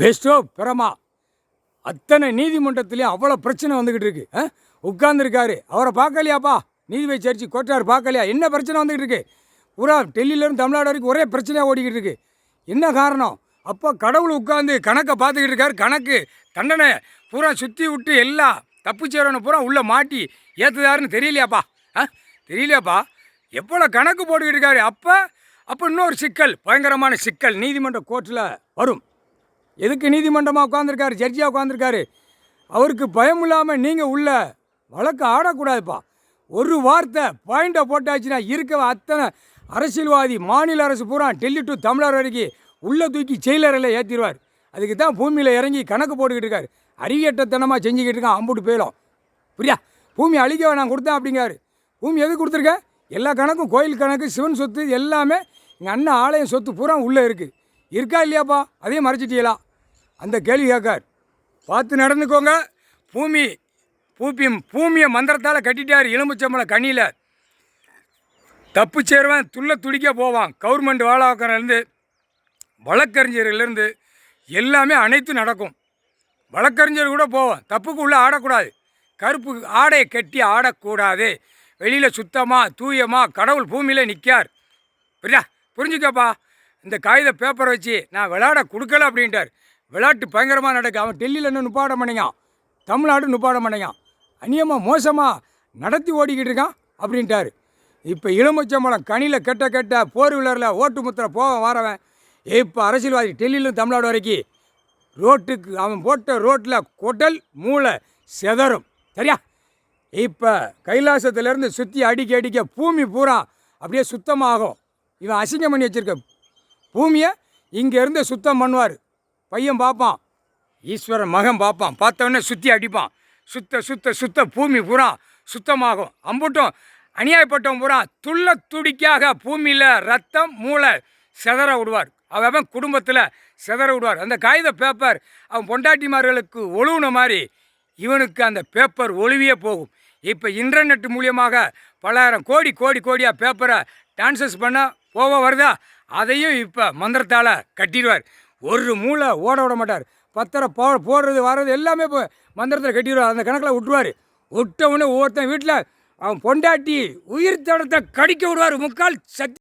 பெஸ்ட்டோ பிரமா அத்தனை நீதிமன்றத்துலேயும் அவ்வளோ பிரச்சனை வந்துக்கிட்டு இருக்கு. உட்கார்ந்துருக்காரு, அவரை பார்க்கலையாப்பா? நீதிபதி சர்ச்சி கோட்டார் பார்க்கலையா? என்ன பிரச்சனை வந்துக்கிட்டு இருக்கு? பூரா டெல்லியிலேருந்து தமிழ்நாடு வரைக்கும் ஒரே பிரச்சனையாக ஓடிக்கிட்டு இருக்கு. என்ன காரணம்? அப்போ கடவுள் உட்காந்து கணக்கை பார்த்துக்கிட்டு இருக்காரு. கணக்கு தண்டனை பூரா சுற்றி விட்டு எல்லாம் தப்பு செய்கிறவனை பூரா உள்ளே மாட்டி ஏற்றுதாருன்னு தெரியலையாப்பா? தெரியலையாப்பா? எவ்வளோ கணக்கு போட்டுக்கிட்டு இருக்காரு. அப்போ இன்னொரு சிக்கல், பயங்கரமான சிக்கல் நீதிமன்ற கோர்ட்டில் வரும். எதுக்கு நீதிமன்றமாக உட்காந்துருக்காரு, ஜட்ஜியாக உட்காந்துருக்காரு? அவருக்கு பயம் இல்லாமல் நீங்கள் உள்ள வழக்கு ஆடக்கூடாதுப்பா. ஒரு வார்த்தை பாயிண்டை போட்டாச்சுன்னா இருக்க அத்தனை அரசியல்வாதி மாநில அரசு பூரா டெல்லி டு தமிழ்நாடு வரைக்கும் உள்ளே தூக்கி செயலறையில் ஏற்றிடுவார். அதுக்கு தான் பூமியில் இறங்கி கணக்கு போட்டுக்கிட்டு இருக்காரு. அறிவியட்டத்தனமாக செஞ்சுக்கிட்டு இருக்கான். அம்புட்டு போயிடும். புரியா? பூமி அழிக்க நான் கொடுத்தேன் அப்படிங்காரு. பூமி எது கொடுத்துருக்கேன்? எல்லா கணக்கும், கோயில் கணக்கு, சிவன் சொத்து எல்லாமே எங்கள் அண்ணன் ஆலயம் சொத்து பூரா உள்ளே இருக்குது. இருக்கா இல்லையாப்பா? அதையும் மறைச்சிட்டீங்களா? அந்த கேள்வி கேட்கார். பார்த்து நடந்துக்கோங்க. பூமியை மந்திரத்தால் கட்டிட்டார். எலும்புச்சம்பளம் கண்ணியில் தப்பு சேருவேன், துள்ள துடிக்க போவான். கவர்மெண்ட் வாழாக்கர்லேருந்து வழக்கறிஞர்லேருந்து எல்லாமே அனைத்து நடக்கும். வழக்கறிஞர் கூட போவோம். தப்புக்கு உள்ளே ஆடக்கூடாது. கருப்பு ஆடையை கட்டி ஆடக்கூடாது. வெளியில் சுத்தமாக தூயமாக கடவுள் பூமியில் நிற்கார். புரிஞ்சுக்கப்பா. இந்த காகித பேப்பரை வச்சு நான் விளையாட கொடுக்கல அப்படின்ட்டார். விளையாட்டு பயங்கரமாக நடக்கும். அவன் டெல்லியில் இன்னும் நுப்பாட மாட்டேங்கான், தமிழ்நாடு நுப்பாட மாட்டேங்கான். அநியமாக மோசமாக நடத்தி ஓடிக்கிட்டு இருக்கான் அப்படின்ட்டார். இப்போ எலுமிச்சம்பழம் கனியில் கெட்ட போர் விழரில் ஓட்டு முத்திரை போவன் வாரவன் இப்போ அரசியல்வாதி டெல்லியிலும் தமிழ்நாடு வரைக்கும் ரோட்டுக்கு அவன் போட்ட ரோட்டில் கொடல் மூளை செதறும். சரியா? இப்போ கைலாசத்துலேருந்து சுற்றி அடிக்க பூமி பூரா அப்படியே சுத்தமாகும். இவன் அசிங்கம் பண்ணி வச்சுருக்க பூமியை இங்கேருந்து சுத்தம் பண்ணுவார். பையன் பார்ப்பான், ஈஸ்வரன் மகன் பார்ப்பான். பார்த்தவொடனே சுற்றி அடிப்பான். சுத்த பூமி பூரா சுத்தமாகும். அம்புட்டும் அநியாயப்பட்டவன் பூரா துள்ள துடிக்காக பூமியில் ரத்தம் மூளை செதற விடுவார். அவன் குடும்பத்தில் செதற விடுவார். அந்த காகித பேப்பர் அவன் பொண்டாட்டிமார்களுக்கு ஒழுகுன மாதிரி இவனுக்கு அந்த பேப்பர் ஒழுவியே போகும். இப்போ இன்டர்நெட் மூலியமாக பலாயிரம் கோடியாக பேப்பரை ட்ரான்ஸ்ஃபர் பண்ண வருதா? அதையும் இப்போ மந்திரத்தால் கட்டிடுவார். ஒரு மூளை ஓட விட மாட்டார். பத்திரம் போடுறது வர்றது எல்லாமே இப்போ மந்திரத்தில் கட்டிடுவார். அந்த கணக்கில் விட்டுருவார். விட்டவுடனே ஒவ்வொருத்தன் வீட்டில் அவன் பொண்டாட்டி உயிர் தடத்தை கடிக்க விடுவார். முக்கால் சக்தி